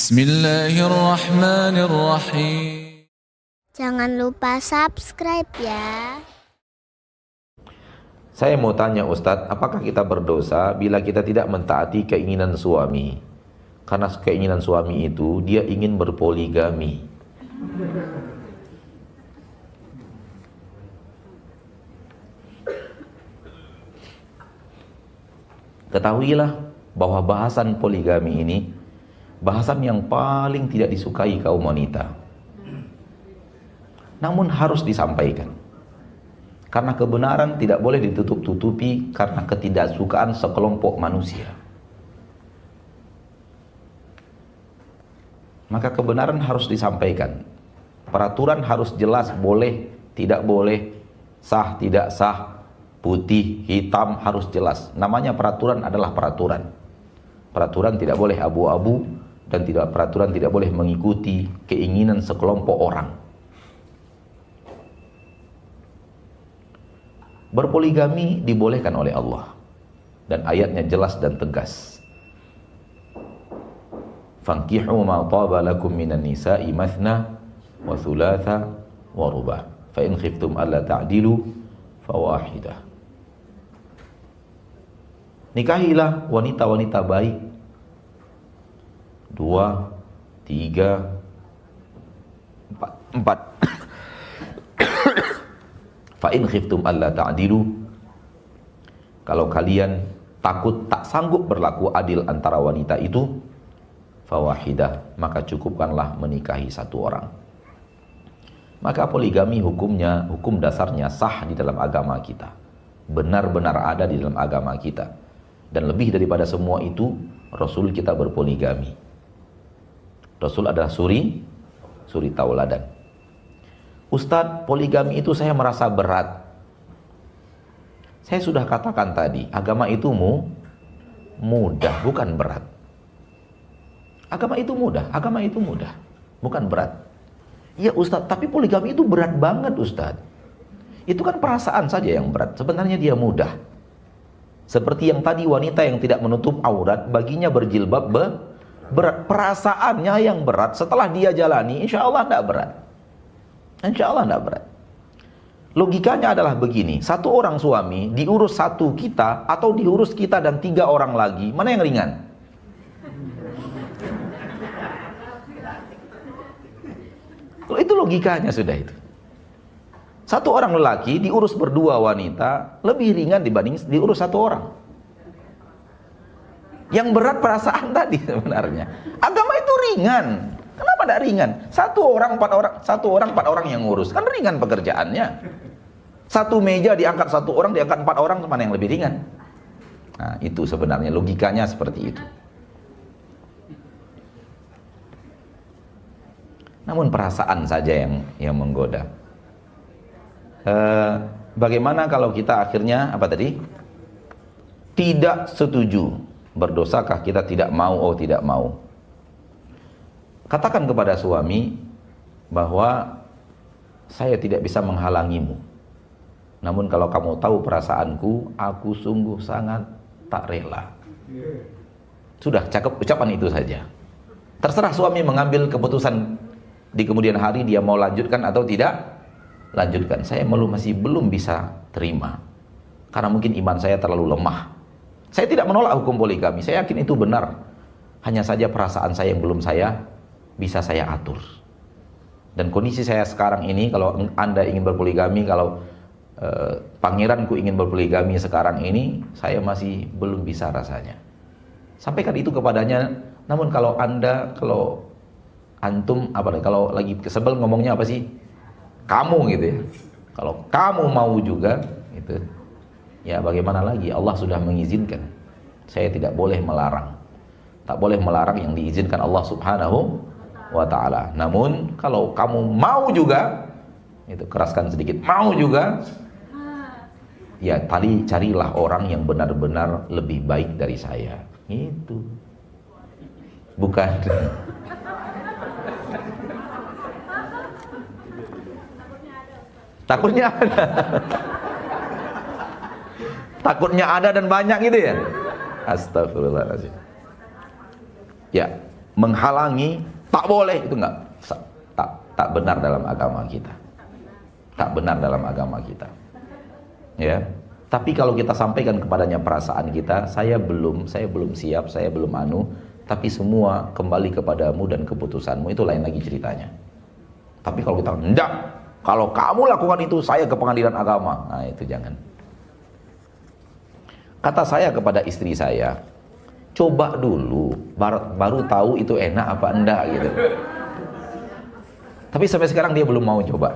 Bismillahirrahmanirrahim. Jangan lupa subscribe ya. Saya mau tanya Ustadz, apakah kita berdosa bila kita tidak mentaati keinginan suami? Karena keinginan suami itu dia ingin berpoligami. Ketahuilah bahwa bahasan poligami ini bahasan yang paling tidak disukai kaum wanita. Namun harus disampaikan. Karena kebenaran tidak boleh ditutup-tutupi karena ketidaksukaan sekelompok manusia. Maka kebenaran harus disampaikan. Peraturan harus jelas, boleh, tidak boleh, sah, tidak sah, putih, hitam harus jelas. Namanya peraturan adalah peraturan. Peraturan tidak boleh abu-abu dan peraturan tidak boleh mengikuti keinginan sekelompok orang. Berpoligami dibolehkan oleh Allah dan ayatnya jelas dan tegas. Fankihu ma taba lakum minan nisa'i mathna wa thulatha wa ruba' fa in khiftum alla ta'dilu fawahidah. Nikahilah wanita-wanita baik 2, 3, 4 fa in khiftum alla ta'dilu, kalau kalian takut tak sanggup berlaku adil antara wanita itu, fawahidah, maka cukupkanlah menikahi satu orang. Maka poligami hukumnya, hukum dasarnya sah di dalam agama kita, benar-benar ada di dalam agama kita. Dan lebih daripada semua itu, Rasul kita berpoligami. Rasul adalah suri tauladan. Ustadz, poligami itu saya merasa berat. Saya sudah katakan tadi, agama itu mudah, bukan berat. Agama itu mudah, bukan berat. Iya Ustadz, tapi poligami itu berat banget Ustadz. Itu kan perasaan saja yang berat, sebenarnya dia mudah. Seperti yang tadi wanita yang tidak menutup aurat, baginya berjilbab berat. Perasaannya yang berat, setelah dia jalani, insya Allah tidak berat. Insya Allah tidak berat. Logikanya adalah begini, satu orang suami diurus satu kita atau diurus kita dan 3 orang lagi, mana yang ringan? Itu logikanya sudah itu. Satu orang lelaki diurus berdua wanita lebih ringan dibanding diurus satu orang. Yang berat perasaan tadi sebenarnya. Agama itu ringan. Kenapa tidak ringan? Satu orang 4 orang yang ngurus, kan ringan pekerjaannya. Satu meja diangkat 1 orang, diangkat 4 orang, mana yang lebih ringan? Nah, itu sebenarnya logikanya seperti itu. Namun perasaan saja yang menggoda. Bagaimana kalau kita akhirnya apa tadi? Tidak setuju. Berdosakah kita tidak mau? Oh, tidak mau. Katakan kepada suami bahwa saya tidak bisa menghalangimu. Namun kalau kamu tahu perasaanku, aku sungguh sangat tak rela. Sudah, cakep ucapan itu saja. Terserah suami mengambil keputusan di kemudian hari dia mau lanjutkan atau tidak lanjutkan. Saya masih belum bisa terima. Karena mungkin iman saya terlalu lemah. Saya tidak menolak hukum poligami. Saya yakin itu benar. Hanya saja perasaan saya yang belum bisa saya atur. Dan kondisi saya sekarang ini, kalau Anda ingin berpoligami, kalau pangeranku ingin berpoligami sekarang ini, saya masih belum bisa rasanya. Sampaikan itu kepadanya. Namun kalau antum kalau lagi kesebel ngomongnya apa sih? Kamu gitu ya. Kalau kamu mau juga gitu. Ya bagaimana lagi? Allah sudah mengizinkan. Saya tidak boleh melarang. Tak boleh melarang yang diizinkan Allah Subhanahu wa ta'ala. Namun kalau kamu mau juga, itu keraskan sedikit, mau juga, ya carilah orang yang benar-benar lebih baik dari saya. Itu bukan takutnya ada. Takutnya ada dan banyak gitu ya. Astagfirullahaladzim. Ya, menghalangi, tak boleh, itu enggak, tak benar dalam agama kita. Tak benar dalam agama kita. Ya. Tapi kalau kita sampaikan kepadanya perasaan kita, saya belum siap, saya belum tapi semua kembali kepadamu dan keputusanmu, itu lain lagi ceritanya. Tapi kalau kita enggak, kalau kamu lakukan itu, saya ke pengadilan agama. Nah, itu jangan. Kata saya kepada istri saya, coba dulu, baru tahu itu enak apa enggak gitu. Tapi sampai sekarang dia belum mau coba.